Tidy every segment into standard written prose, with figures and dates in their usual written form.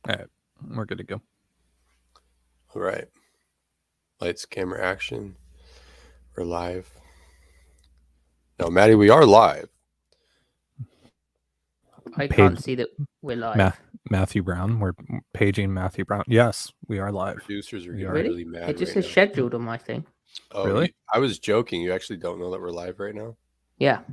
All right, we're good to go. All right. Lights, camera, action. We're live. No, Matty, we are live. I Page can't see that we're live. Matthew Brown. We're paging Matthew Brown. Yes, we are live. Producers are We getting are. really mad It just right says now. scheduled on my thing. Oh, Really? I was joking. You actually don't know that we're live right now? Yeah.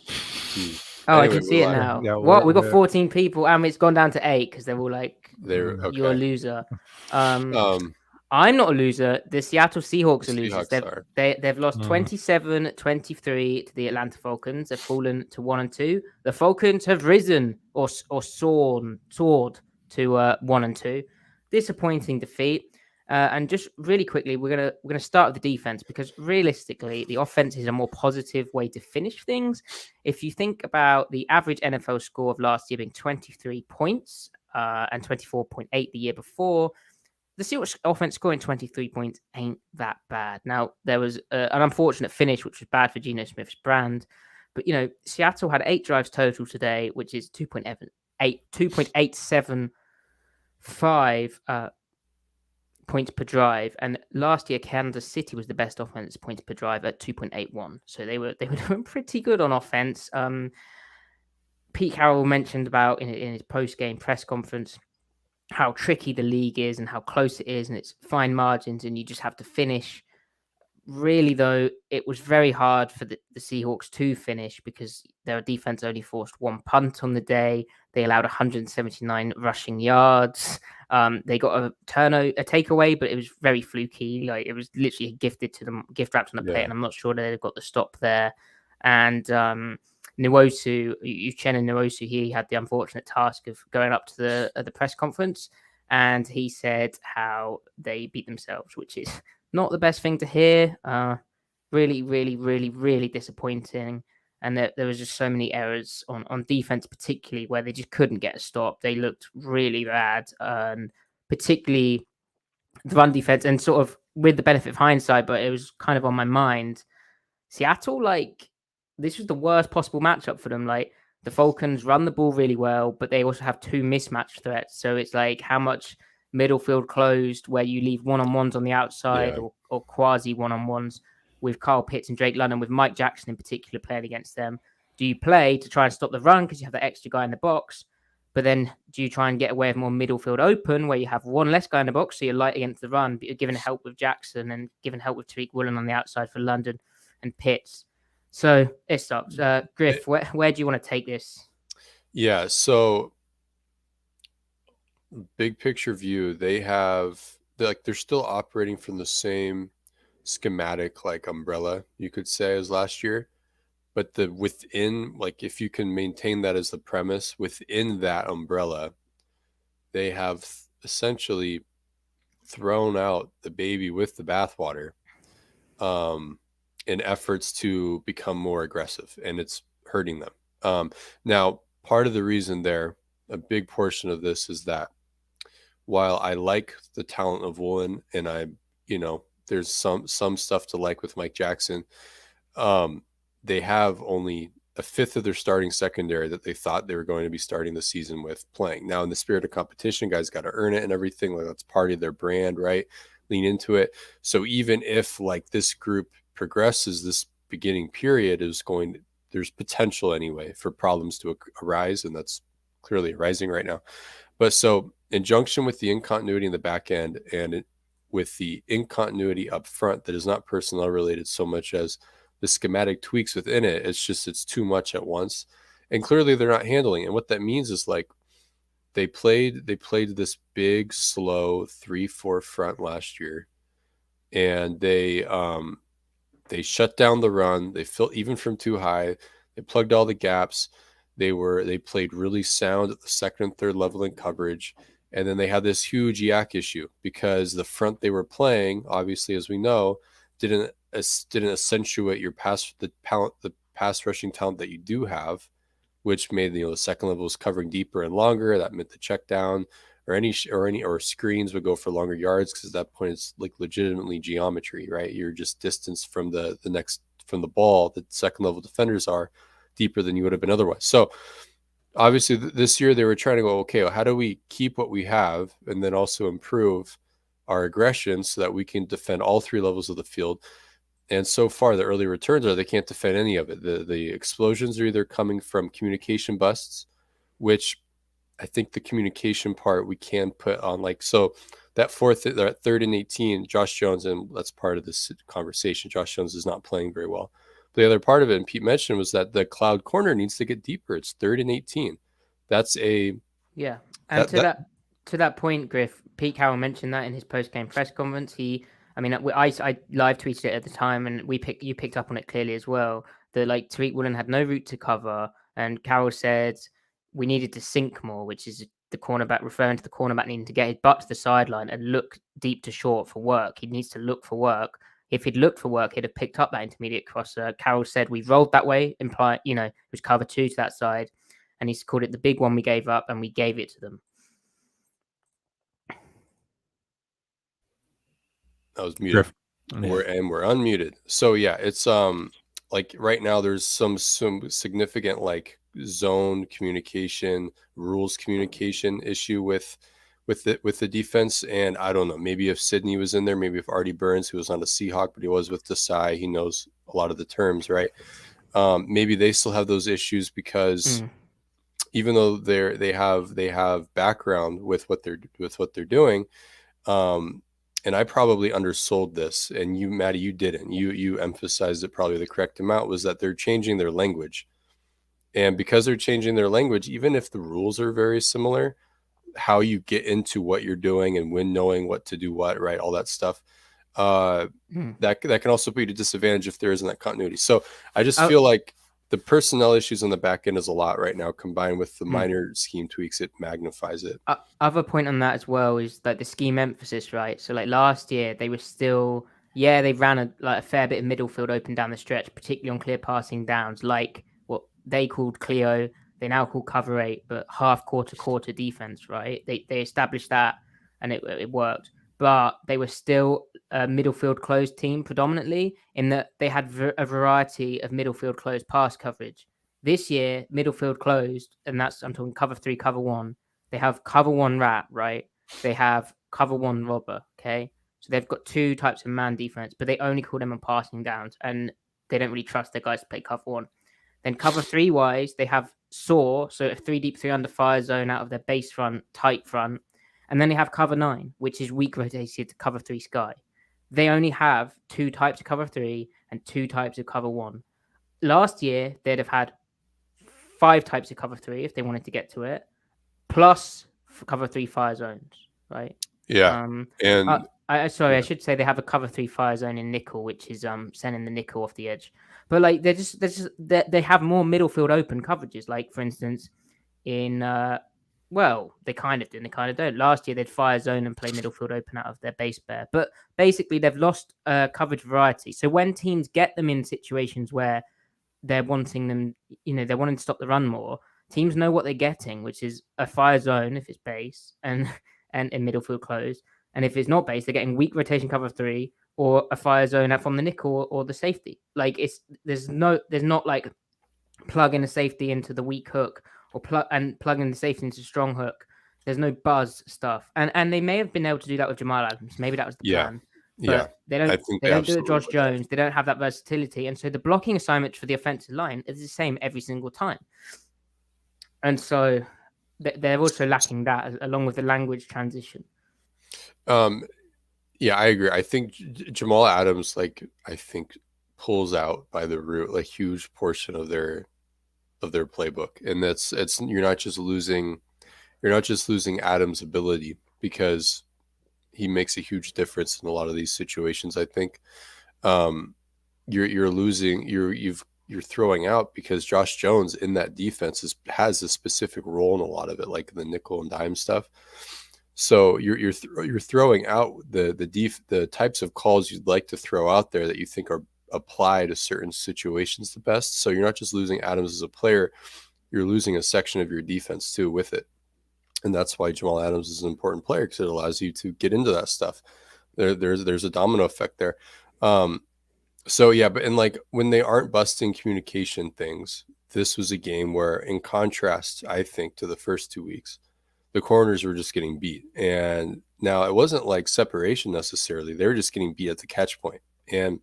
Hmm. Oh, I Anyway, can see we're it live. now. Yeah, What? We got we're- 14 people, and it's gone down to 8 because they're all like, They're "You're a okay. loser." Um, I'm not a loser. The Seattle Seahawks the are losers. Seahawks are. They've lost Mm. 27-23 to the Atlanta Falcons. They've fallen to 1-2. The Falcons have risen or soared to 1-2. Disappointing defeat. And just really quickly, we're gonna start with the defense because realistically, the offense is a more positive way to finish things. If you think about the average NFL score of last year being 23 points and 24.8 the year before, the Seahawks offense scoring 23 points ain't that bad. Now, there was an unfortunate finish, which was bad for Geno Smith's brand. But, Seattle had 8 drives total today, which is 2.875 points per drive. And last year, Kansas City was the best offense points per drive at 2.81. So they were doing pretty good on offense. Pete Carroll mentioned about in his post-game press conference how tricky the league is and how close it is, and it's fine margins, and you just have to finish. Really, though, it was very hard for the Seahawks to finish because their defense only forced 1 punt on the day. They allowed 179 rushing yards. They got a takeaway, but it was very fluky. Like it was literally gift wrapped on a plate, and I'm not sure that they got the stop there. And Nwosu, Uchenna Nwosu, he had the unfortunate task of going up to the press conference, and he said how they beat themselves, which is not the best thing to hear. Really, really, really, really disappointing. And there was just so many errors on defense, particularly where they just couldn't get a stop. They looked really bad, particularly the run defense. And sort of with the benefit of hindsight, but it was kind of on my mind. Seattle, this was the worst possible matchup for them. Like the Falcons run the ball really well, but they also have 2 mismatch threats. So it's like how much middle field closed where you leave one-on-ones on the outside or quasi one-on-ones with Kyle Pitts and Drake London, with Mike Jackson in particular playing against them. Do you play to try and stop the run because you have that extra guy in the box? But then do you try and get away with more middle field open where you have one less guy in the box so you're light against the run, but you're giving help with Jackson and giving help with Tariq Woolen on the outside for London and Pitts? So it stops. Griff, where do you want to take this? Yeah, so big picture view, they're still operating from the same schematic umbrella, you could say, as last year. But within, if you can maintain that as the premise, within that umbrella, they have essentially thrown out the baby with the bathwater in efforts to become more aggressive, and it's hurting them. Now, part of the reason a big portion of this is that while I like the talent of Woolen, and there's some stuff to like with Mike Jackson, they have only a fifth of their starting secondary that they thought they were going to be starting the season with playing. Now, in the spirit of competition, guys got to earn it and everything. That's part of their brand, right? Lean into it. So even if this group progresses this beginning period, there's potential anyway for problems to arise, and that's clearly arising right now. But so in junction with the incontinuity in the back end and with the incontinuity up front that is not personnel related so much as the schematic tweaks within it, it's too much at once, and clearly they're not handling it. And what that means is they played this big slow 3-4 front last year, and they shut down the run. They filled even from too high. They plugged all the gaps. They played really sound at the second and third level in coverage. And then they had this huge yak issue because the front they were playing, obviously, as we know, didn't accentuate the pass rushing talent that you do have, which made the second level was covering deeper and longer. That meant the check down or screens would go for longer yards, because at that point it's legitimately geometry, right? You're just distance from from the ball. The second level defenders are deeper than you would have been otherwise. So obviously this year they were trying to go, okay, well, how do we keep what we have and then also improve our aggression so that we can defend all three levels of the field? And so far, the early returns are they can't defend any of it. The explosions are either coming from communication busts, which I think the communication part we can put on, like, so that third and 18, Josh Jones, and that's part of this conversation. Josh Jones is not playing very well. The other part of it, and Pete mentioned, was that the cloud corner needs to get deeper. It's 3rd and 18. That's a Yeah, and to that point, Griff, Pete Carroll mentioned that in his post game press conference. I live tweeted it at the time, and you picked up on it clearly as well. That like Tariq Woolen had no route to cover, and Carroll said we needed to sink more, which is the cornerback referring to the cornerback needing to get his butt to the sideline and look deep to short for work. He needs to look for work. If he'd looked for work, he'd have picked up that intermediate crosser. Carroll said we rolled that way, implying it was cover 2 to that side. And he's called it the big one we gave up, and we gave it to them. I was muted. We're unmuted. So yeah, it's like right now there's some significant like zone communication, rules communication issue with the defense. And I don't know, maybe if Sydney was in there, maybe if Artie Burns, who was on the Seahawk, but he was with Desai, he knows a lot of the terms, right? Maybe they still have those issues because even though they have background with what they're doing, and I probably undersold this, and you, Matty, you didn't. You emphasized it probably the correct amount, was that they're changing their language. And because they're changing their language, even if the rules are very similar, how you get into what you're doing and when knowing what to do what, right, all that stuff, that can also be a disadvantage if there isn't that continuity. So I just feel like the personnel issues on the back end is a lot right now, combined with the minor scheme tweaks, it magnifies it. Other point on that as well is that the scheme emphasis, right? So like last year, they were still, they ran a fair bit of middle field open down the stretch, particularly on clear passing downs, like what they called Cleo. They now call cover 8, but half quarter defense, right? They established that, and it worked. But they were still a middle field closed team predominantly, in that they had a variety of middle field closed pass coverage. This year, middle field closed, and I'm talking cover 3, cover 1. They have cover 1 rat, right? They have cover 1 robber, okay? So they've got 2 types of man defense, but they only call them on passing downs, and they don't really trust their guys to play cover 1. Then cover 3 wise, they have saw, so a 3 deep, 3 under fire zone out of their base front, tight front. And then they have cover 9, which is weak rotated to cover 3 sky. They only have 2 types of cover 3 and 2 types of cover 1. Last year, they'd have had 5 types of cover 3 if they wanted to get to it, plus cover 3 fire zones, right? Yeah. I should say they have a cover 3 fire zone in nickel, which is sending the nickel off the edge. But like they have more middle field open coverages. Like for instance, in they kind of do and they kind of don't. Last year they'd fire zone and play middle field open out of their base bear. But basically they've lost coverage variety. So when teams get them in situations where they're wanting them, they're wanting to stop the run more, teams know what they're getting, which is a fire zone if it's base and in middle field close. And if it's not base, they're getting weak rotation cover 3 or a fire zone out from the nickel or the safety. Like there's not like plug in a safety into the weak hook or plug in the safety into strong hook. There's no buzz stuff. And they may have been able to do that with Jamal Adams. Maybe that was the plan. But they don't do it with Josh Jones. They don't have that versatility. And so the blocking assignment for the offensive line is the same every single time. And so they're also lacking that along with the language transition. Yeah, I agree. I think Jamal Adams, pulls out by the root a huge portion of their playbook, and you're not just losing Adams' ability, because he makes a huge difference in a lot of these situations. I think you're throwing out because Josh Jones in that defense has a specific role in a lot of it, like the nickel and dime stuff. So you're throwing out the types of calls you'd like to throw out there that you think are apply to certain situations the best. So you're not just losing Adams as a player, you're losing a section of your defense too with it. And that's why Jamal Adams is an important player, because it allows you to get into that stuff. There's a domino effect there. So yeah, but when they aren't busting communication things, this was a game where, in contrast, I think, to the first 2 weeks, the corners were just getting beat. And now it wasn't like separation necessarily. They were just getting beat at the catch point. And,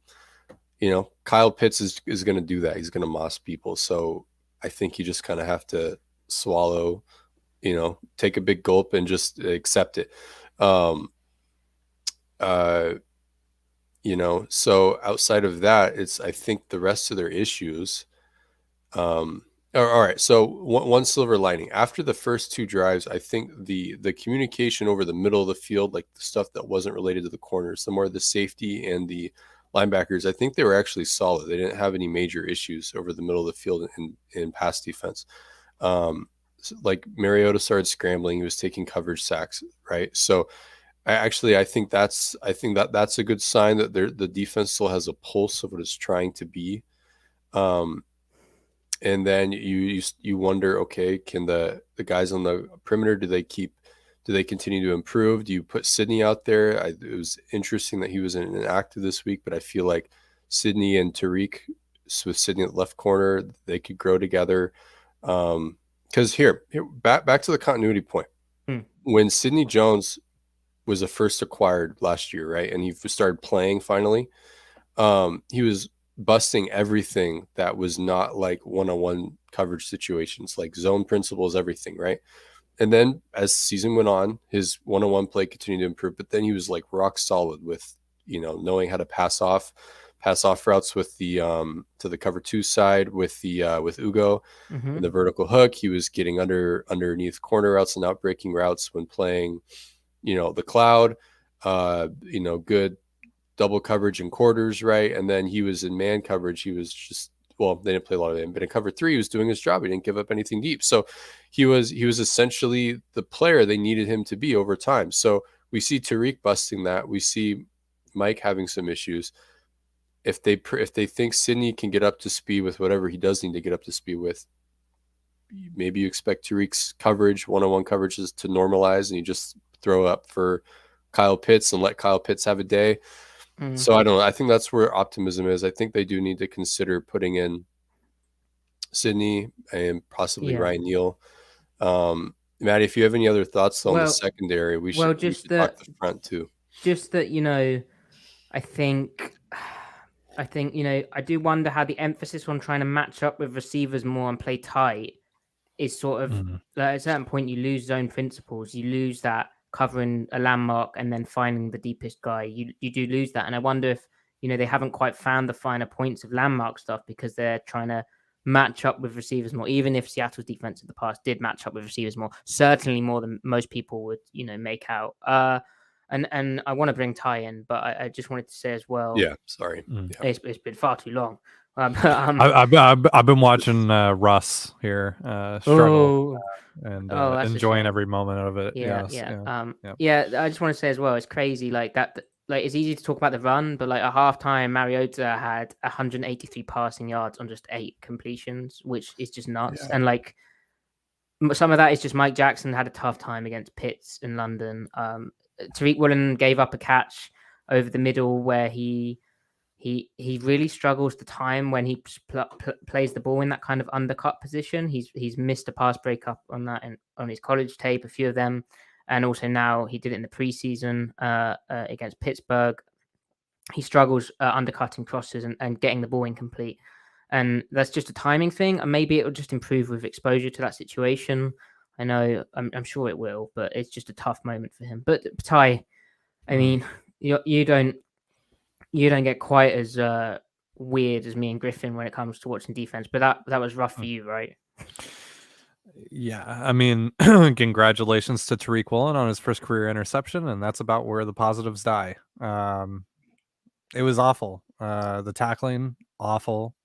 Kyle Pitts is going to do that. He's going to moss people. So I think you just kind of have to swallow, take a big gulp and just accept it. So outside of that, I think the rest of their issues. All right. So one silver lining after the first 2 drives, I think the communication over the middle of the field, like the stuff that wasn't related to the corners, the more the safety and the linebackers, I think they were actually solid. They didn't have any major issues over the middle of the field in pass defense. Like Mariota started scrambling, he was taking coverage sacks, right? So I think that's a good sign that the defense still has a pulse of what it's trying to be. And then you wonder, okay, can the guys on the perimeter, do they continue to improve? Do you put Sidney out there? It was interesting that he was inactive this week, but I feel like Sidney and Tariq, with Sidney at the left corner, they could grow together. Because here back to the continuity point. When Sidney Jones was the first acquired last year, right, and he started playing finally, he was busting everything that was not like one-on-one coverage situations, like zone principles, everything, right? And then as the season went on, his one-on-one play continued to improve, but then he was like rock solid with, knowing how to pass off routes with the to the cover 2 side with Ugo and the vertical hook. He was getting underneath corner routes and out breaking routes when playing, the cloud, good double coverage in quarters, right? And then he was in man coverage. He was just, they didn't play a lot of him, but in cover 3, he was doing his job. He didn't give up anything deep. So he was essentially the player they needed him to be over time. So we see Tariq busting that. We see Mike having some issues. If they think Sidney can get up to speed with whatever he does need to get up to speed with, maybe you expect Tariq's coverage, one-on-one coverages, to normalize, and you just throw up for Kyle Pitts and let Kyle Pitts have a day. So I don't know. I think that's where optimism is. I think they do need to consider putting in Sidney and possibly Ryan Neal. Matty, if you have any other thoughts on the secondary, we should talk the front too. Just that, I think, I do wonder how the emphasis on trying to match up with receivers more and play tight is sort of, at a certain point, you lose zone principles. You lose that covering a landmark and then finding the deepest guy. You do lose that. And I wonder if, they haven't quite found the finer points of landmark stuff because they're trying to match up with receivers more, even if Seattle's defense in the past did match up with receivers more, certainly more than most people would, make out. And I want to bring Ty in, but I just wanted to say as well. Yeah, sorry. It's been far too long. I've been watching Russ here struggle and enjoying every moment of it. Yeah. I just want to say as well, it's crazy like that. Like it's easy to talk about the run, but like at halftime, Mariota had 183 passing yards on just 8 completions, which is just nuts. Yeah. And like some of that is just Mike Jackson had a tough time against Pitts in London. Tariq Woolen gave up a catch over the middle where he really struggles to time when he plays the ball in that kind of undercut position. He's missed a pass breakup on that on his college tape, a few of them, and also now he did it in the preseason against Pittsburgh. He struggles undercutting crosses and getting the ball incomplete, and that's just a timing thing. And maybe it will just improve with exposure to that situation. I know, I'm sure it will, but it's just a tough moment for him. But Ty, I mean, you don't get quite as weird as me and Griffin when it comes to watching defense, but that was rough for you, right? Yeah, I mean, congratulations to Tariq Woolen on his first career interception, and that's about where the positives die. It was awful. The tackling, awful.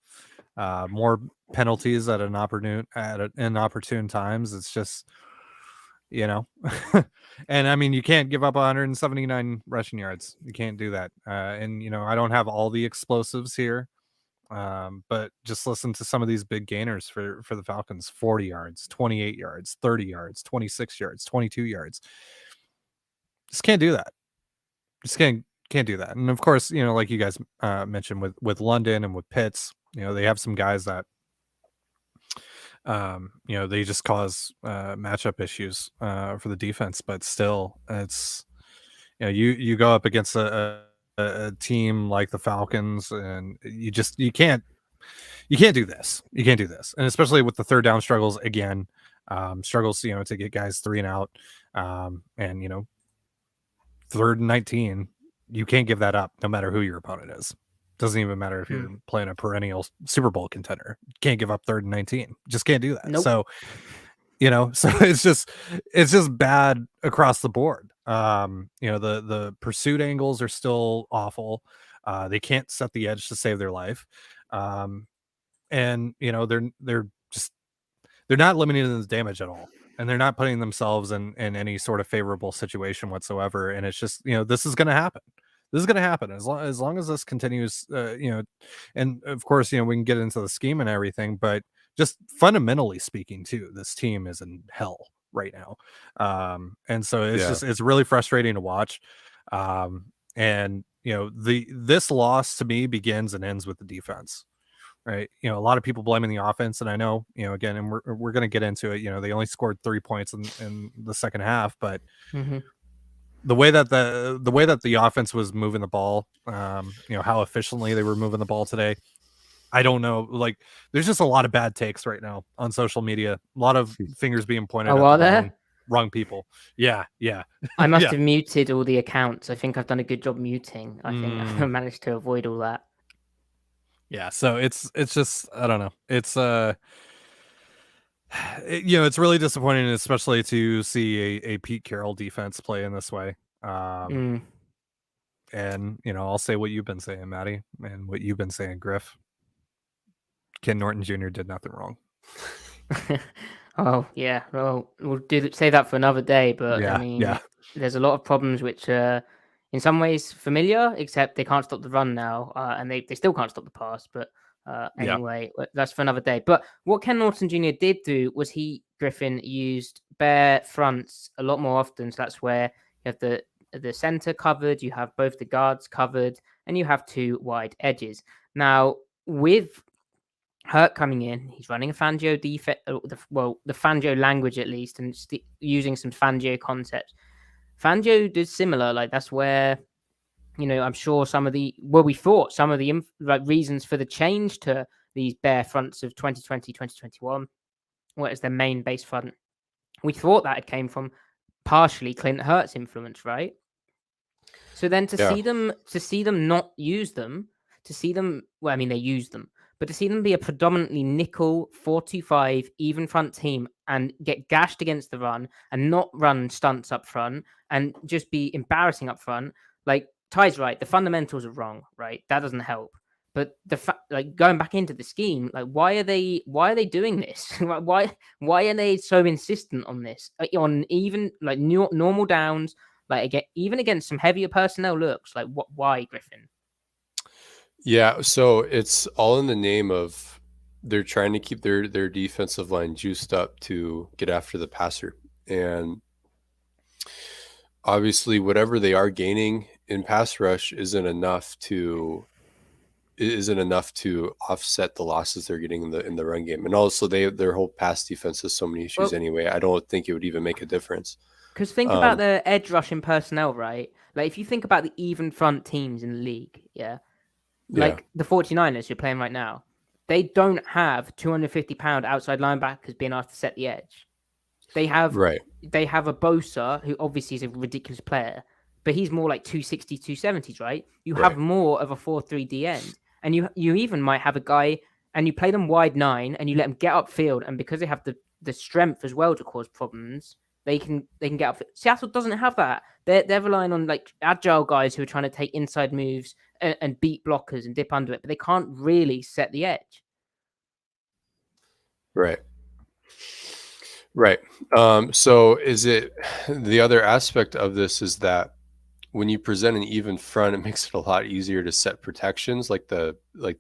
More penalties at inopportune times. It's just, and I mean, you can't give up 179 rushing yards. You can't do that. And I don't have all the explosives here, but just listen to some of these big gainers for the Falcons: 40 yards, 28 yards, 30 yards, 26 yards, 22 yards. Just can't do that. Just can't do that. And of course, like you guys mentioned with London and with Pitts, they have some guys that They just cause matchup issues for the defense, but still, it's you go up against a team like the Falcons, and you can't do this. You can't do this, and especially with the third down struggles again, struggles to get guys 3 and out, and 3rd and 19, you can't give that up no matter who your opponent is. Doesn't even matter if you're playing a perennial Super Bowl contender. You can't give up 3rd and 19. Just can't do that. Nope. So, so it's just bad across the board. The pursuit angles are still awful. They can't set the edge to save their life. And they're not limiting the damage at all. And they're not putting themselves in any sort of favorable situation whatsoever. And it's just, this is going to happen. This is going to happen as long as this continues, and of course, we can get into the scheme and everything, but just fundamentally speaking too, this team is in hell right now. And so it's really frustrating to watch. And this loss to me begins and ends with the defense. Right. A lot of people blaming the offense. And I know, again, and we're going to get into it. They only scored 3 points in the second half, but the way that the offense was moving the ball, how efficiently they were moving the ball today, I don't know. Like, there's just a lot of bad takes right now on social media. A lot of fingers being pointed at the wrong people. Yeah. I must have muted all the accounts. I think I've done a good job muting. I think I've managed to avoid all that. Yeah, so it's just, I don't know. It's it's really disappointing, especially to see a Pete Carroll defense play in this way. And I'll say what you've been saying, Matty, and what you've been saying, Griff. Ken Norton Jr. did nothing wrong. Oh yeah, well, we'll say that for another day. But I mean, there's a lot of problems which in some ways familiar, except they can't stop the run now, and they still can't stop the pass. But anyway, that's for another day. But what Ken Norton Jr. did do was Griffin used bare fronts a lot more often. So that's where you have the center covered, you have both the guards covered, and you have 2 wide edges. Now, with Hurt coming in, he's running a Fangio defense, the Fangio language at least, and using some Fangio concepts. Fangio did similar, like that's where, I'm sure we thought some of the reasons for the change to these bare fronts of 2020, 2021, what is their main base front. We thought that it came from partially Clint Hurt's influence, right? So then to see them not use them, they use them, but to see them be a predominantly nickel 4-2-5 even front team and get gashed against the run and not run stunts up front and just be embarrassing up front, like Ty's right, the fundamentals are wrong, right? That doesn't help. But going back into the scheme, like why are they doing this? why are they so insistent on this? On even like normal downs, like even against some heavier personnel looks, like why, Griffin? Yeah, so it's all in the name of they're trying to keep their defensive line juiced up to get after the passer. And obviously whatever they are gaining in pass rush isn't enough to offset the losses they're getting in the run game. And also their whole pass defense has so many issues anyway. I don't think it would even make a difference. Because think about the edge rushing personnel, right? Like if you think about the even front teams in the league, like the 49ers you're playing right now, they don't have 250-pound outside linebackers being asked to set the edge. They have a Bosa, who obviously is a ridiculous player, but he's more like 260, 270s, right? You have more of a 4-3 end. And you even might have a guy, and you play them wide 9, and you let them get upfield, and because they have the strength as well to cause problems, they can get up. Seattle doesn't have that. They're relying on like agile guys who are trying to take inside moves and beat blockers and dip under it, but they can't really set the edge. Right. So is it the other aspect of this is that when you present an even front, it makes it a lot easier to set protections like the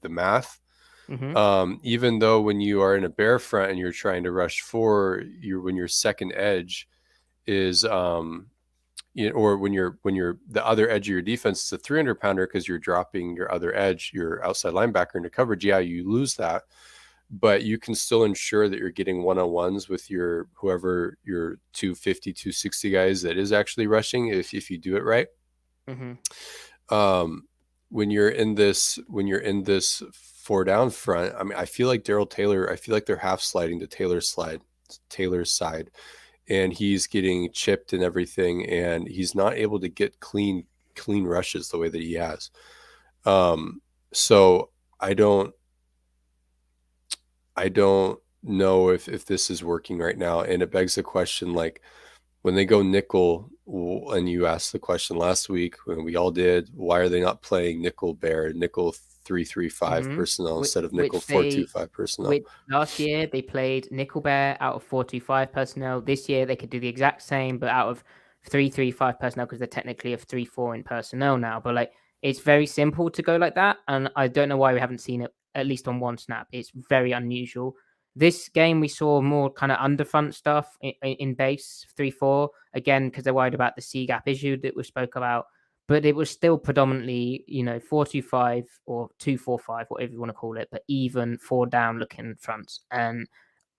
math. Mm-hmm. Even though when you are in a bare front and you're trying to rush when your second edge is or when you're the other edge of your defense is a 300-pounder because you're dropping your other edge, your outside linebacker into coverage. Yeah, you lose that. but you can still ensure that you're getting one-on-ones with whoever your 250, 260 guys that is actually rushing if you do it right. When you're in this 4-down front, I mean, I feel like Darrell Taylor, I feel like they're half sliding to Taylor's side, and he's getting chipped and everything, and he's not able to get clean rushes the way that he has. So I don't know if this is working right now, and it begs the question, like, when they go nickel, and you asked the question last week when we all did, why are they not playing nickel 3-3-5 personnel instead of nickel 4-2-5 personnel? Last year they played nickel bear out of 4-2-5 personnel. This year they could do the exact same, but out of 3-3-5 personnel, because they're technically of 3-4 in personnel now. But like, it's very simple to go like that, and I don't know why we haven't seen it at least on one snap. It's very unusual. This game, we saw more kind of underfront stuff in base 3-4, again, because they're worried about the C gap issue that we spoke about. But it was still predominantly, 4-2-5 or 2-4-5, whatever you want to call it, but even 4-down looking fronts. And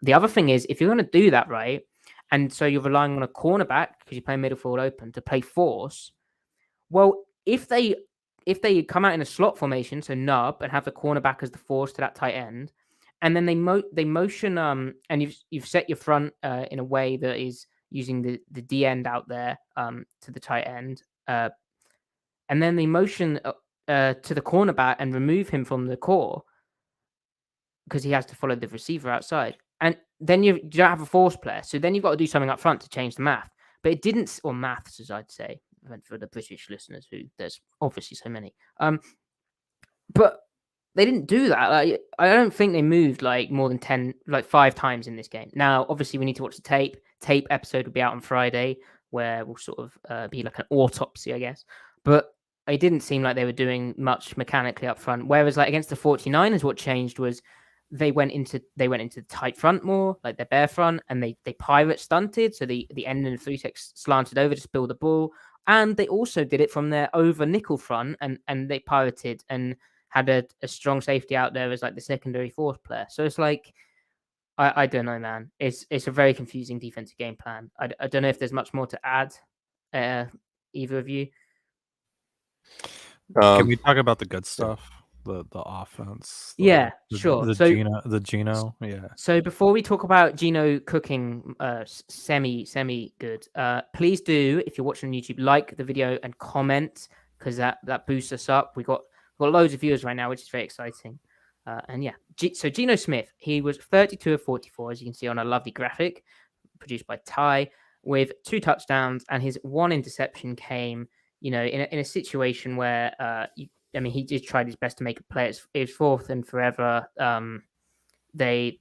the other thing is, if you're going to do that, right, and so you're relying on a cornerback because you play middle field open to play force, well, if they come out in a slot formation, so nub, and have the cornerback as the force to that tight end, and then they motion and you've set your front in a way that is using the D end out there to the tight end, and then they motion to the cornerback and remove him from the core because he has to follow the receiver outside, and then you don't have a force player, so then you've got to do something up front to change the math. But it didn't, or maths as I'd say for the British listeners, who there's obviously so many. But they didn't do that. Like, I don't think they moved like more than 5 times in this game. Now, obviously, we need to watch the tape. Tape episode will be out on Friday, where we'll sort of be like an autopsy, I guess. But it didn't seem like they were doing much mechanically up front. Whereas, like, against the 49ers, what changed was they went into the tight front more, like their bare front, and they pirate stunted. So the end of the 3-6 slanted over to spill the ball. And they also did it from their over nickel front, and they pirated and had a strong safety out there as like the secondary fourth player. So it's like, I don't know, man. It's a very confusing defensive game plan. I don't know if there's much more to add, either of you. Can we talk about the good stuff? The offense. Sure. The Geno. Yeah. So before we talk about Geno cooking semi good, please do, if you're watching on YouTube, like the video and comment, because that boosts us up. We've got loads of viewers right now, which is very exciting. And yeah, so Geno Smith, he was 32 of 44, as you can see on a lovely graphic produced by Ty, with 2 touchdowns, and his 1 interception came, in a situation where, he did try his best to make a play. It was 4th and forever. They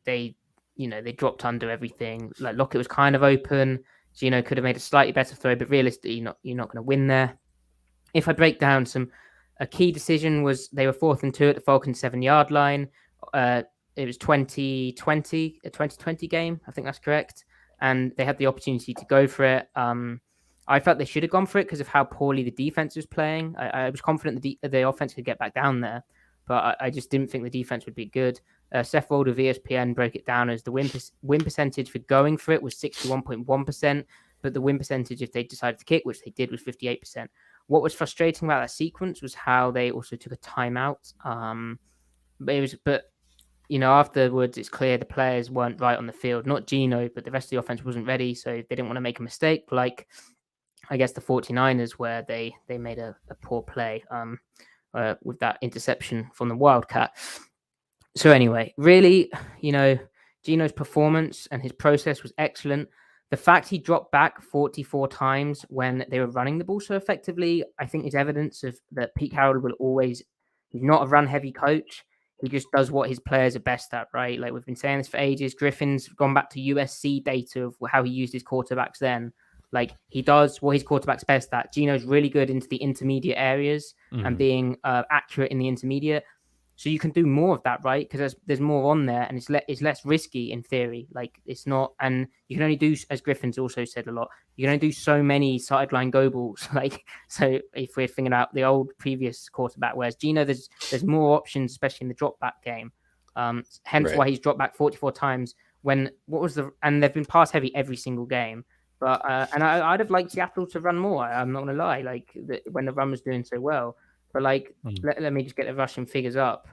dropped under everything. Like, Lockett was kind of open. Geno could have made a slightly better throw, but realistically, you're not going to win there. If I break down a key decision was they were 4th and 2 at the Falcons 7-yard line. It was 2020, a 2020 game. I think that's correct. And they had the opportunity to go for it. I felt they should have gone for it because of how poorly the defense was playing. I was confident the offense could get back down there, but I just didn't think the defense would be good. Seth Rold of ESPN broke it down as the win percentage for going for it was 61.1%, but the win percentage if they decided to kick, which they did, was 58%. What was frustrating about that sequence was how they also took a timeout. But afterwards, it's clear the players weren't right on the field. Not Geno, but the rest of the offense wasn't ready, so they didn't want to make a mistake. Like, I guess the 49ers, where they made a poor play with that interception from the Wildcat. So anyway, really, Geno's performance and his process was excellent. The fact he dropped back 44 times when they were running the ball so effectively, I think is evidence of that Pete Carroll will always, he's not a run-heavy coach. He just does what his players are best at, right? Like, we've been saying this for ages. Griffin's gone back to USC data of how he used his quarterbacks then. Like, he does what his quarterback's best at. Geno's really good into the intermediate areas and being accurate in the intermediate. So you can do more of that, right? Because there's more on there, and it's less risky in theory. Like, it's not, and you can only do, as Griffin's also said a lot, you can only do so many sideline go balls. Like, so if we're thinking about the old previous quarterback, whereas Geno, there's more options, especially in the drop back game. Hence Right. why he's dropped back 44 times. And they've been pass heavy every single game. But I'd have liked Seattle to run more. I'm not gonna lie. Like when the run was doing so well, but like let me just get the rushing figures up.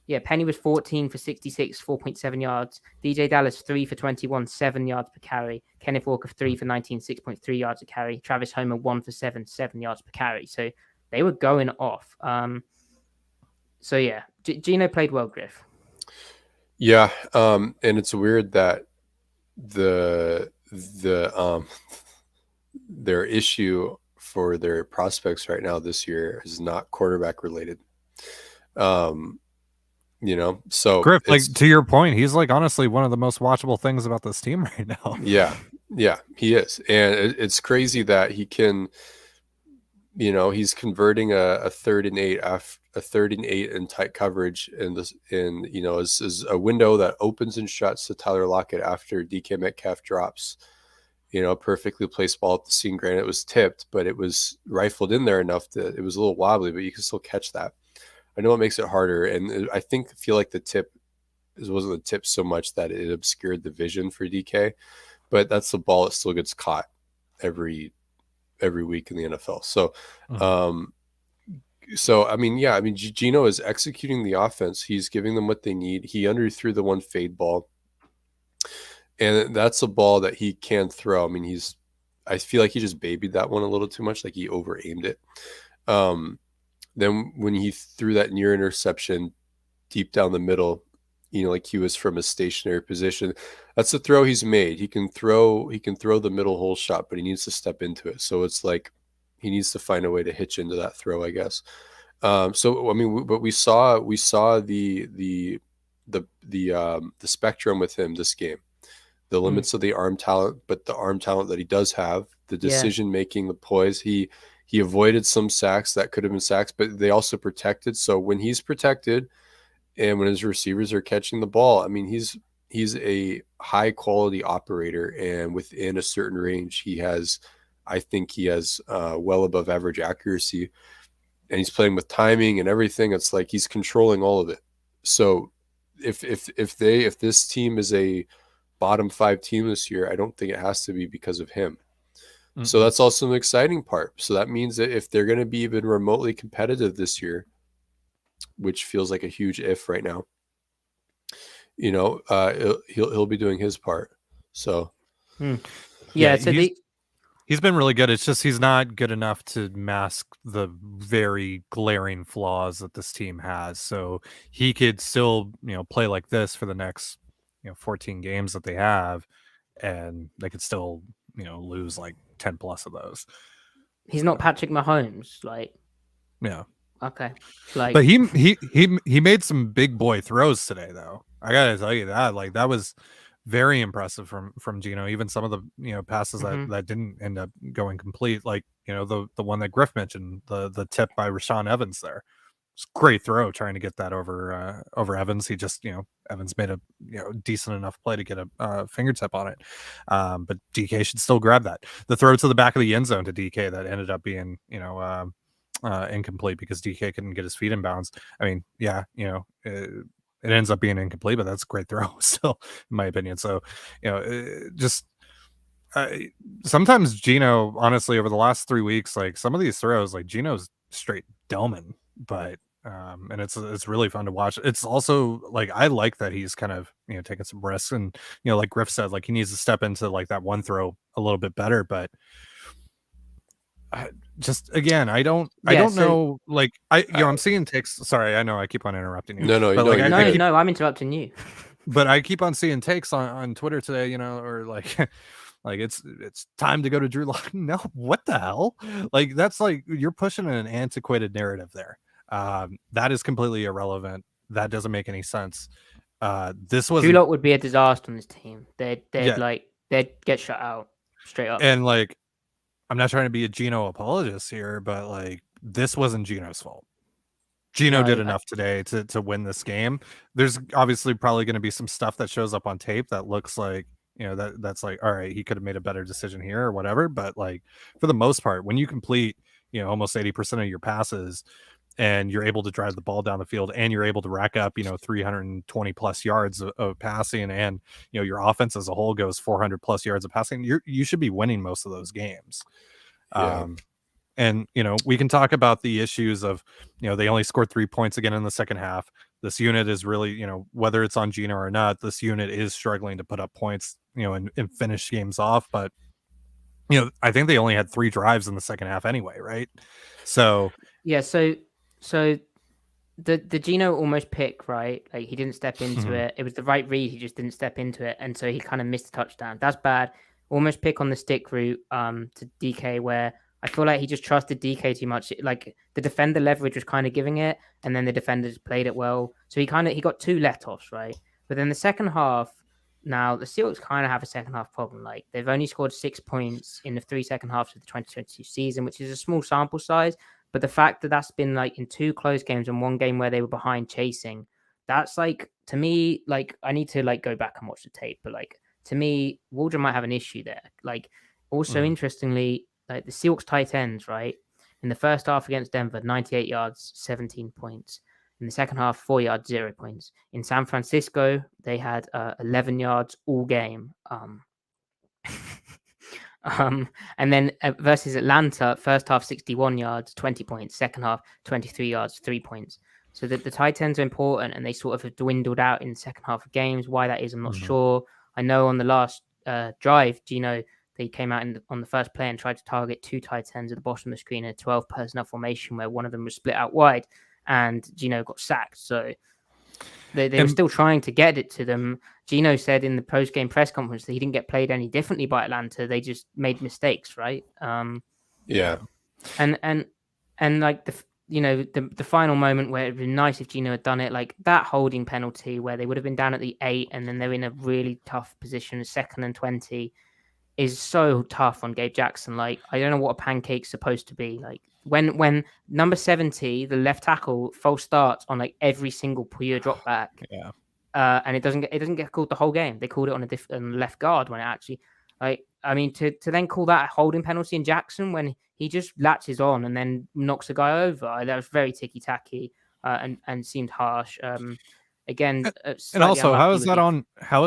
Yeah, Penny was 14 for 66, 4.7 yards. DJ Dallas 3 for 21, 7 yards per carry. Kenneth Walker 3 for 19, 6.3 yards a carry. Travis Homer 1 for 7 yards per carry. So they were going off. So yeah, Geno played well, Griff. Yeah, and it's weird that their issue for their prospects right now this year is not quarterback related. So Griff, like to your point, he's like honestly one of the most watchable things about this team right now. Yeah, he is, and it's crazy that he can. He's converting a 3rd and 8 a 3rd and 8 in tight coverage, is a window that opens and shuts to Tyler Lockett after DK Metcalf drops. Perfectly placed ball at the seam. Granted, it was tipped, but it was rifled in there enough that it was a little wobbly, but you can still catch that. I know it makes it harder, and I feel like the tip wasn't the tip so much that it obscured the vision for DK, but that's the ball that still gets caught every week in the NFL. So, Geno is executing the offense. He's giving them what they need. He underthrew the one fade ball, and that's a ball that he can throw. I mean, I feel like he just babied that one a little too much, like he over aimed it. Then when he threw that near interception deep down the middle, like he was from a stationary position, that's the throw he's made. He can throw the middle hole shot, but he needs to step into it. So it's like he needs to find a way to hitch into that throw, I guess. But we saw the spectrum with him this game, the limits of the arm talent, but the arm talent that he does have, the decision making, the poise. He avoided some sacks that could have been sacks, but they also protected. So when he's protected and when his receivers are catching the ball, I mean, he's a high quality operator, and within a certain range, I think he has well above average accuracy, and he's playing with timing and everything. It's like he's controlling all of it. So if this team is a bottom 5 team this year, I don't think it has to be because of him. So that's also an exciting part. So that means that if they're going to be even remotely competitive this year, which feels like a huge if right now, he'll be doing his part. So he's been really good. It's just he's not good enough to mask the very glaring flaws that this team has. So he could still play like this for the next 14 games that they have, and they could still lose like 10 plus of those. He's not Patrick Mahomes, like. Yeah. Okay. Like, but he made some big boy throws today, though. I gotta tell you that. Like, that was very impressive from Geno. Even some of the passes that didn't end up going complete, like the one that Griff mentioned, the tip by Rashaan Evans there. It's a great throw trying to get that over Evans. He just Evans made a decent enough play to get a fingertip on it. But DK should still grab that. The throw to the back of the end zone to DK that ended up being incomplete because DK couldn't get his feet in bounds. I mean, it ends up being incomplete, but that's a great throw still, in my opinion. So sometimes Geno, honestly, over the last 3 weeks, like some of these throws, like Geno's straight doming, but and it's really fun to watch. It's also like I like that he's kind of taking some risks, and like Griff said, like he needs to step into like that one throw a little bit better. But just again, I don't know. Like I'm seeing takes. Sorry, I know I keep on interrupting you. No, I'm interrupting you. But I keep on seeing takes on Twitter today, or like. Like it's time to go to Drew Lock. No, what the hell? Like that's like you're pushing an antiquated narrative there. That is completely irrelevant. That doesn't make any sense. This was Drew Lock would be a disaster on this team. They'd get shut out straight up. And like, I'm not trying to be a Geno apologist here, but like this wasn't Geno's fault. Geno did enough today to win this game. There's obviously probably going to be some stuff that shows up on tape that looks like. That's like, all right, he could have made a better decision here or whatever. But like for the most part, when you complete, almost 80% of your passes and you're able to drive the ball down the field, and you're able to rack up 320 plus yards of passing, and your offense as a whole goes 400 plus yards of passing, you should be winning most of those games. Yeah. And we can talk about the issues of they only scored 3 points again in the second half. This unit is really, whether it's on Geno or not, this unit is struggling to put up points, and finish games off. But I think they only had 3 drives in the second half anyway, right? So yeah, so the Geno almost pick, right? Like he didn't step into it. It was the right read. He just didn't step into it, and so he kind of missed the touchdown. That's bad. Almost pick on the stick route to DK, where I feel like he just trusted DK too much. Like the defender leverage was kind of giving it, and then the defenders played it well. So he got 2 let-offs, right? But then the second half, now the Seahawks kind of have a second half problem. Like they've only scored 6 points in the 3 second halves of the 2022 season, which is a small sample size. But the fact that that's been like in 2 close games and 1 game where they were behind chasing, that's like, to me, like I need to like go back and watch the tape. But like to me, Waldron might have an issue there. Like also interestingly, like the Seahawks tight ends, right? In the first half against Denver, 98 yards, 17 points. In the second half, 4 yards, 0 points. In San Francisco, they had 11 yards all game. And then versus Atlanta, first half 61 yards, 20 points. Second half 23 yards, 3 points. So the tight ends are important, and they sort of have dwindled out in the second half of games. Why that is, I'm not sure. I know on the last drive, Geno, they came out on the first play and tried to target 2 tight ends at the bottom of the screen in a 12 personnel formation where one of them was split out wide, and Geno got sacked. So they were still trying to get it to them. Geno said in the post-game press conference that he didn't get played any differently by Atlanta. They just made mistakes, right? Yeah. And like the final moment where it'd been nice if Geno had done it, like that holding penalty where they would have been down at the 8 and then they're in a really tough position, 2nd and 20, is so tough on Gabe Jackson. Like I don't know what a pancake's supposed to be. Like when number 70, the left tackle, false starts on like every single pure drop back. Yeah. And it doesn't get called the whole game. They called it on a left guard when it actually, like, I mean, to then call that a holding penalty in Jackson when he just latches on and then knocks a guy over, that was very ticky tacky and seemed harsh. Again, and also, how is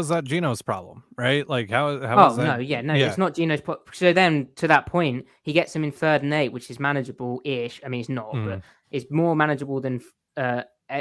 that Geno's problem, right? Like how is that? It's not Geno's problem. So then to that point, he gets him in 3rd and 8, which is manageable-ish. I mean, it's not, but it's more manageable than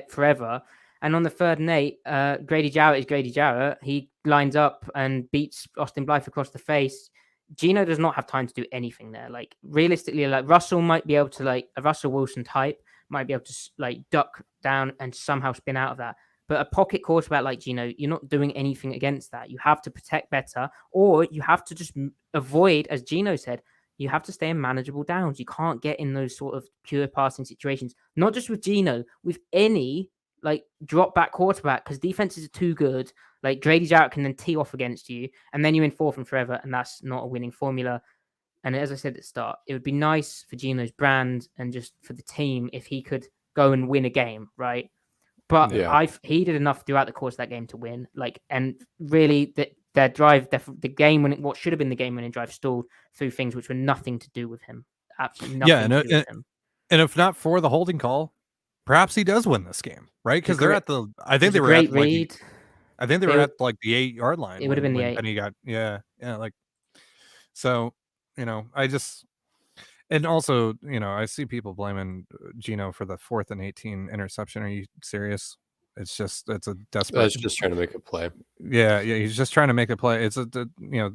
forever. And on the 3rd and 8, Grady Jarrett is Grady Jarrett. He lines up and beats Austin Blythe across the face. Geno does not have time to do anything there. Like realistically, like Russell might be able to, like a Russell Wilson type might be able to like duck down and somehow spin out of that. But a pocket quarterback like Geno, you're not doing anything against that. You have to protect better, or you have to just avoid, as Geno said, you have to stay in manageable downs. You can't get in those sort of pure passing situations. Not just with Geno, with any like drop back quarterback, because defenses are too good. Like Grady Jarrett can then tee off against you, and then you're in 4th and forever, and that's not a winning formula. And as I said at the start, it would be nice for Geno's brand and just for the team if he could go and win a game, right? But he did enough throughout the course of that game to win. Like, and really, their drive, the game winning, what should have been the game winning drive, stalled through things which were nothing to do with him. Absolutely nothing to do with him. And if not for the holding call, perhaps he does win this game, right? Because they're at the. I think they were at like. I think they were at like the 8-yard line. It would have been the 8. And he got like. So I just. And also, I see people blaming Geno for the 4th and 18 interception. Are you serious? It's a desperate. He's just trying to make a play. Yeah, he's just trying to make a play. It's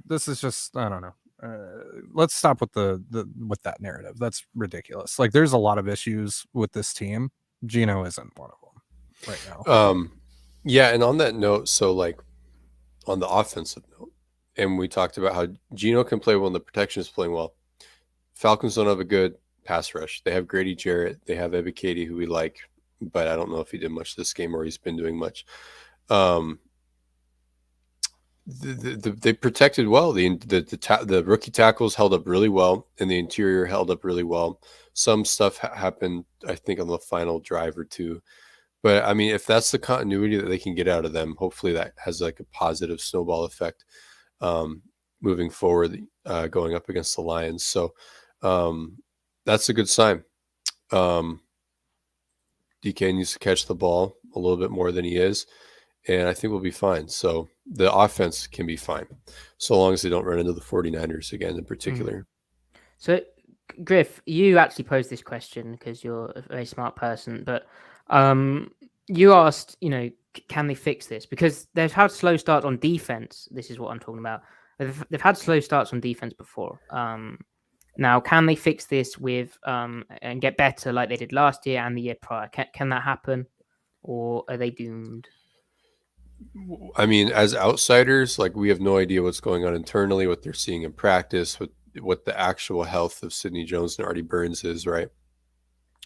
this is just, I don't know. Let's stop with with that narrative. That's ridiculous. Like, there's a lot of issues with this team. Geno isn't one of them right now. Yeah, and on that note, so like on the offensive note, and we talked about how Geno can play well and the protection is playing well. Falcons don't have a good pass rush. They have Grady Jarrett. They have Ebiketie, who we like, but I don't know if he did much this game or he's been doing much. They protected well. The rookie tackles held up really well, and the interior held up really well. Some stuff happened, I think, on the final drive or two. But, I mean, if that's the continuity that they can get out of them, hopefully that has like a positive snowball effect moving forward, going up against the Lions. So, that's a good sign. DK needs to catch the ball a little bit more than he is, and I think we'll be fine. So the offense can be fine, so long as they don't run into the 49ers again in particular. So, Griff, you actually posed this question because you're a very smart person, but you asked, can they fix this? Because they've had slow starts on defense. This is what I'm talking about. They've had slow starts on defense before. Now, can they fix this with and get better like they did last year and the year prior? Can that happen, or are they doomed? I mean, as outsiders, like, we have no idea what's going on internally, what they're seeing in practice, what the actual health of Sidney Jones and Artie Burns is, right?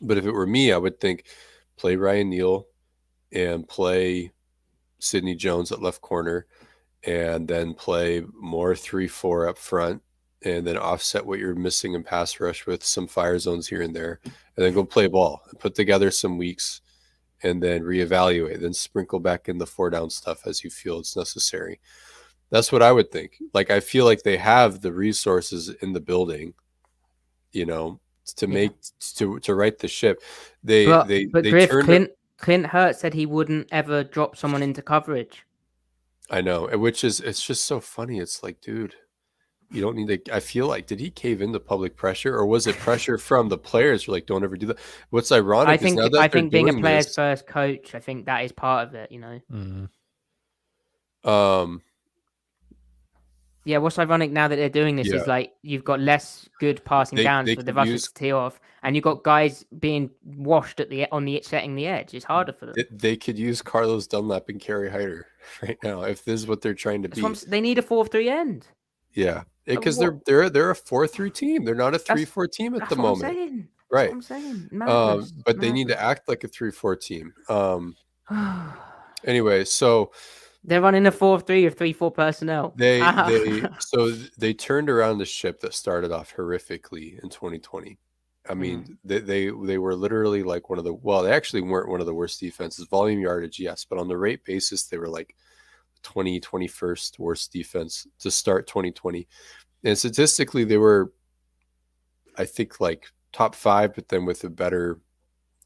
But if it were me, I would think play Ryan Neal and play Sidney Jones at left corner, and then play more 3-4 up front, and then offset what you're missing in pass rush with some fire zones here and there, and then go play ball and put together some weeks and then reevaluate, then sprinkle back in the 4-down stuff as you feel it's necessary. That's what I would think. Like, I feel like they have the resources in the building, to make to right the ship. But Griff, turned Clint Hurt said he wouldn't ever drop someone into coverage. I know, it's just so funny. It's like, dude, you don't need to. I feel like, did he cave into public pressure, or was it pressure from the players who are like, don't ever do that? What's ironic is now that I think being a player's first coach, I think that is part of it. Yeah, what's ironic now that they're doing this is like you've got less good passing downs for the Russians to tee off, and you've got guys being washed setting the edge. It's harder for them. They could use Carlos Dunlap and Kerry Hyder right now if this is what they're trying to be. They need a 4-3 end. Yeah, because they're a 4-3 team. They're not a 3-4 team at the moment. Right. That's what I'm saying. But they need to act like a 3-4 team. Anyway, so they're running a 4-3 or 3-4 personnel. They turned around the ship that started off horrifically in 2020. I mean, they were literally like they actually weren't one of the worst defenses. Volume yardage, yes, but on the rate basis, they were like 21st worst defense to start 2020. And statistically, they were, I think, like top 5, but then with a better,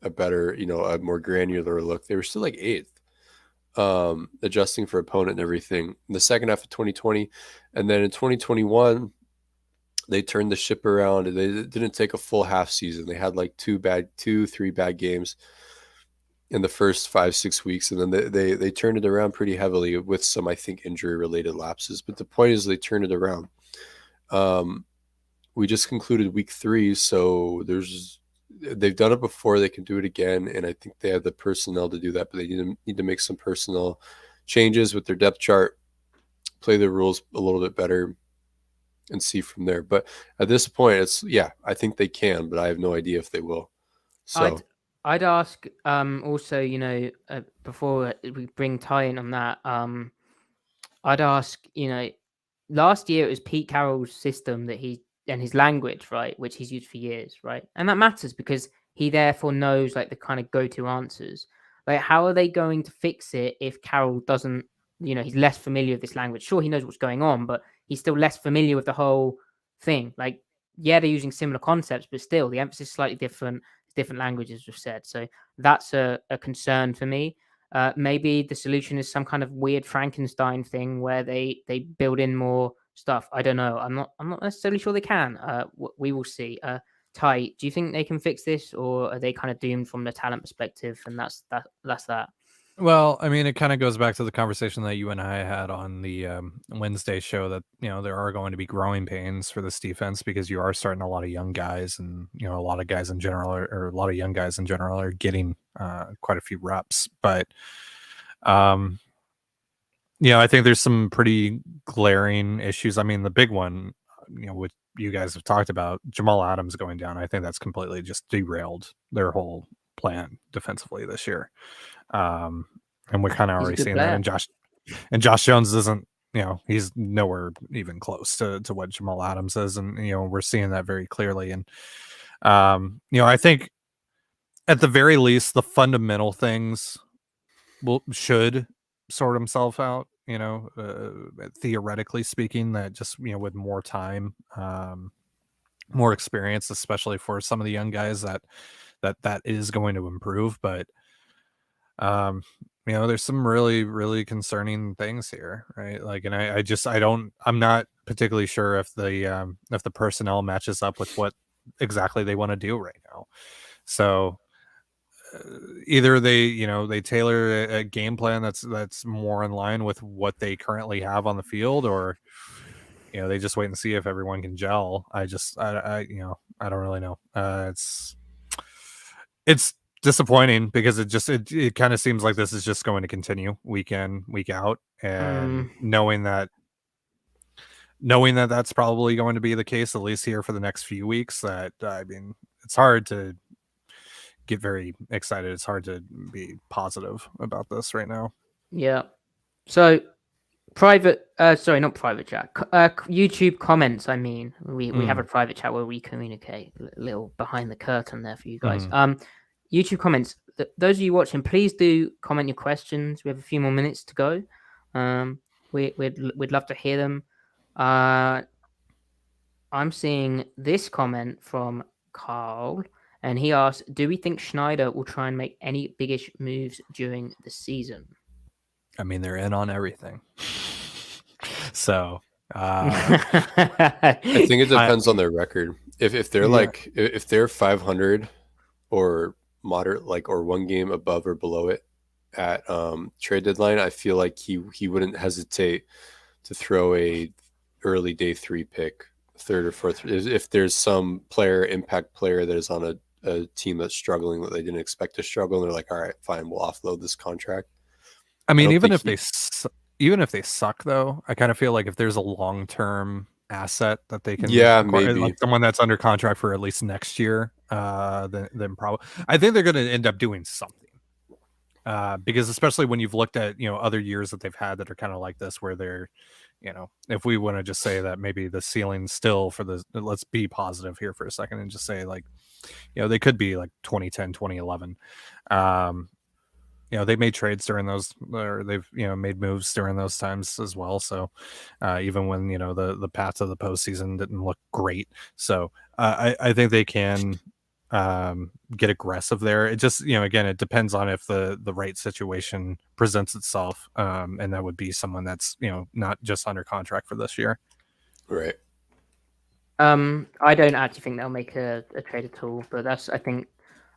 a more granular look, they were still like 8th. Adjusting for opponent and everything in the second half of 2020, and then in 2021 they turned the ship around, and they didn't take a full half season. They had like 3 bad games in the first 5-6 weeks, and then they turned it around pretty heavily with some, I think, injury related lapses. But the point is, they turned it around. We just concluded week 3, so they've done it before. They can do it again, and I think they have the personnel to do that. But they need to make some personnel changes with their depth chart, play the rules a little bit better, and see from there. But at this point, I think they can, but I have no idea if they will. So I'd ask also, before we bring Ty in on that, I'd ask, last year it was Pete Carroll's system and his language, right, which he's used for years, right? And that matters because he therefore knows like the kind of go-to answers. Like, how are they going to fix it if Carroll doesn't, he's less familiar with this language? Sure, he knows what's going on, but he's still less familiar with the whole thing. Like, yeah, they're using similar concepts, but still the emphasis is slightly different. It's different languages, we've said. So that's a concern for me. Maybe the solution is some kind of weird Frankenstein thing where they build in more stuff. I don't know. I'm not necessarily sure they can. We will see. Ty, do you think they can fix this, or are they kind of doomed from the talent perspective? And that's that. Well, I mean, it kind of goes back to the conversation that you and I had on the Wednesday show that, there are going to be growing pains for this defense because you are starting a lot of young guys, and, a lot of guys in general or a lot of young guys in general are getting quite a few reps. But, I think there's some pretty glaring issues. I mean, the big one, which you guys have talked about, Jamal Adams going down. I think that's completely just derailed their whole plan defensively this year. And we're kind of already seeing that. And Josh Jones isn't, he's nowhere even close to what Jamal Adams is. And, we're seeing that very clearly. And, I think at the very least, the fundamental things should sort himself out, theoretically speaking, that just, with more time, more experience, especially for some of the young guys that is going to improve. But There's some really, really concerning things here, right? Like, and I'm not particularly sure if the personnel matches up with what exactly they want to do right now. So either they tailor a game plan that's more in line with what they currently have on the field, or they just wait and see if everyone can gel. I don't really know. It's disappointing because it kind of seems like this is just going to continue week in, week out, and knowing that that's probably going to be the case, at least here for the next few weeks. That, I mean, it's hard to get very excited. It's hard to be positive about this right now. Yeah. So not private chat. YouTube comments. I mean, we have a private chat where we communicate. A little behind the curtain there for you guys. YouTube comments. Those of you watching, please do comment your questions. We have a few more minutes to go. We'd love to hear them. I'm seeing this comment from Carl, and he asks, "Do we think Schneider will try and make any biggish moves during the season?" I mean, they're in on everything. So I think it depends on their record. If they're if they're 500 or moderate, like, or one game above or below it at trade deadline, I feel like he wouldn't hesitate to throw a early day 3 pick, third or fourth. If there's some impact player that is on a team that's struggling that they didn't expect to struggle, and they're like, all right, fine, we'll offload this contract. I mean, even if they suck, though, I kind of feel like if there's a long-term asset that they can, maybe like someone that's under contract for at least next year, then probably I think they're going to end up doing something. Because especially when you've looked at other years that they've had that are kind of like this, where they're, if we want to just say that maybe the ceiling still for the, let's be positive here for a second and just say, like, they could be like 2010, 2011. They made trades during those, or they've made moves during those times as well. So even when the path of the postseason didn't look great, so I think they can get aggressive there. It just again, it depends on if the right situation presents itself, and that would be someone that's not just under contract for this year. Right. I don't actually think they'll make a trade at all, but I think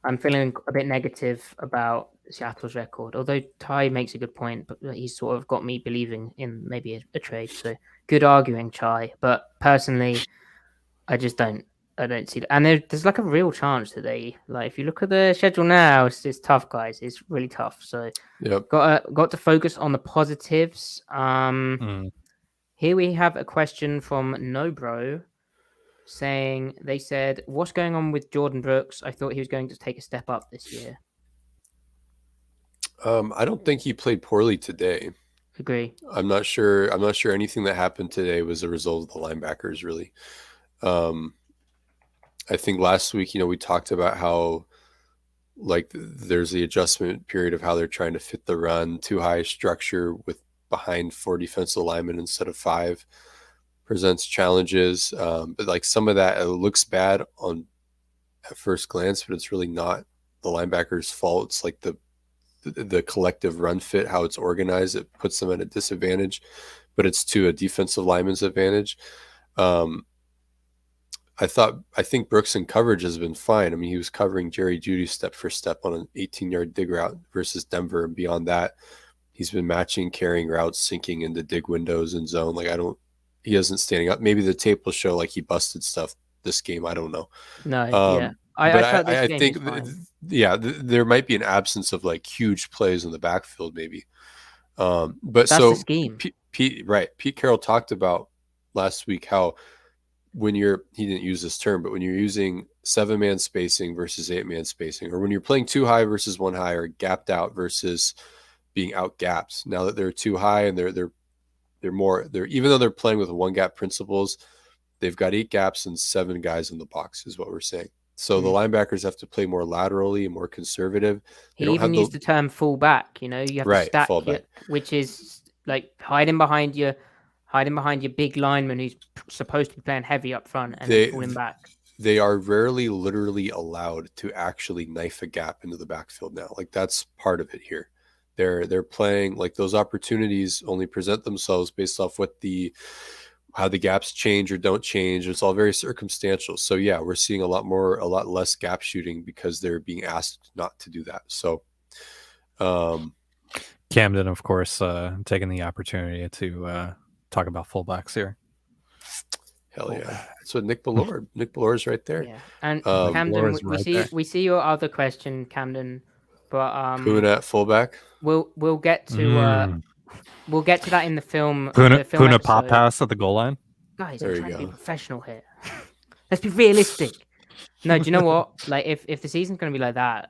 I'm feeling a bit negative about Seattle's record. Although Ty makes a good point, but he's sort of got me believing in maybe a trade. So good arguing, Ty. But personally, I just don't see that. And there's like a real chance today. Like, if you look at the schedule now, it's tough, guys. It's really tough. So got to focus on the positives. Here we have a question from Nobro, saying, they said, "What's going on with Jordan Brooks? I thought he was going to take a step up this year." I don't think he played poorly today. Agree. I'm not sure anything that happened today was a result of the linebackers, really. I think last week, we talked about how, like, there's the adjustment period of how they're trying to fit the run, too high structure with behind 4 defensive linemen instead of 5 presents challenges. But like, some of that, it looks bad at first glance, but it's really not the linebackers' fault. It's like the collective run fit, how it's organized, it puts them at a disadvantage, but it's to a defensive lineman's advantage. I think Brooks in coverage has been fine. I mean, he was covering Jerry Jeudy step for step on an 18-yard dig route versus Denver, and beyond that, he's been matching, carrying routes, sinking into dig windows and zone. Like, he isn't standing up. Maybe the tape will show like he busted stuff this game. I don't know. No, I think there might be an absence of like huge plays in the backfield, maybe. But that's the scheme. Pete Carroll talked about last week how he didn't use this term, but when you're using 7-man spacing versus 8-man spacing, or when you're playing too high versus one high, or gapped out versus being out gapped. Now that they're too high and they're even though they're playing with 1 gap principles, they've got 8 gaps and 7 guys in the box, is what we're saying. So the linebackers have to play more laterally and more conservative. He even used the term full back. You have to stack it, which is like hiding behind your big lineman who's supposed to be playing heavy up front and falling back. they are rarely literally allowed to actually knife a gap into the backfield now. Like that's part of it here. They're playing like those opportunities only present themselves based off how the gaps change or don't change. It's all very circumstantial. So yeah, we're seeing a lot less gap shooting because they're being asked not to do that. So Camden, of course, taking the opportunity to talk about fullbacks here. Hell yeah. So Nick Ballore is right there. Yeah. And Ballore Camden, is right there. we see your other question, Camden, but Puna at fullback. we'll get to we'll get to that in the film. Puna pop episode. pass at the goal line. Guys, There I'm you trying to be go. professional here. Let's be realistic. No, do you know what? Like, if the season's going to be like that,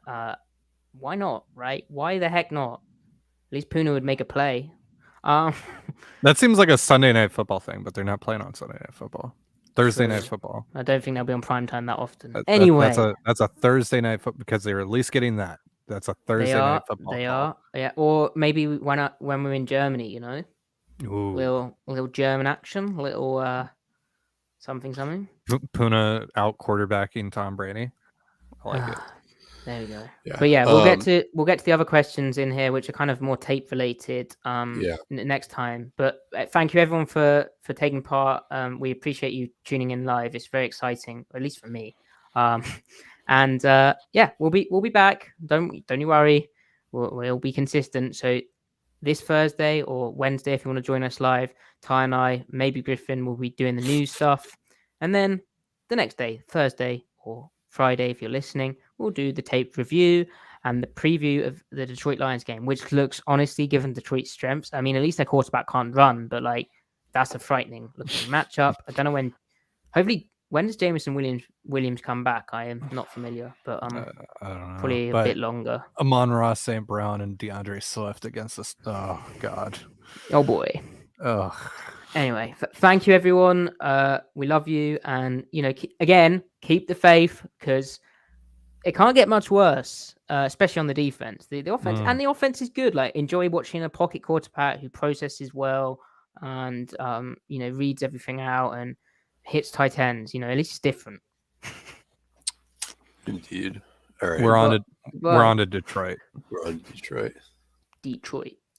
why not, right? Why the heck not? At least Puna would make a play. That seems like a Sunday Night Football thing, but they're not playing on Sunday Night Football. Thursday Night True. Football. I don't think they'll be on primetime that often. That- Anyway, that's a Thursday Night Football because they're at least getting that. That's a Thursday Night Football. They call. are. Yeah. Or maybe when we're in Germany, you know, Ooh. little German action, little something. Puna out quarterbacking Tom Brady. I like it. There we go. Yeah. But yeah, we'll get to the other questions in here, which are kind of more tape related. Next time. But thank you everyone for taking part. We appreciate you tuning in live. It's very exciting, at least for me. And yeah, we'll be back. Don't you worry. We'll be consistent. So this Thursday or Wednesday, if you want to join us live, Ty and I, maybe Griffin, will be doing the news stuff, and then the next day, Thursday or Friday, if you're listening, we'll do the tape review and the preview of the Detroit Lions game, which looks, honestly, given Detroit's strengths, I mean, at least their quarterback can't run, but like that's a frightening looking matchup. I don't know when. Hopefully, when does Jameson Williams come back? I am not familiar, but I don't know. probably a bit longer. Amon-Ra St. Brown and DeAndre Swift against us. Oh God. Oh boy. Oh. Anyway, thank you everyone. We love you, and you know, keep the faith because it can't get much worse, especially on the defense. The offense and the offense is good. Like, enjoy watching a pocket quarterback who processes well and you know, reads everything out and hits tight ends. You know, at least it's different. Indeed. All right. We're on to Detroit. We're on Detroit. Detroit.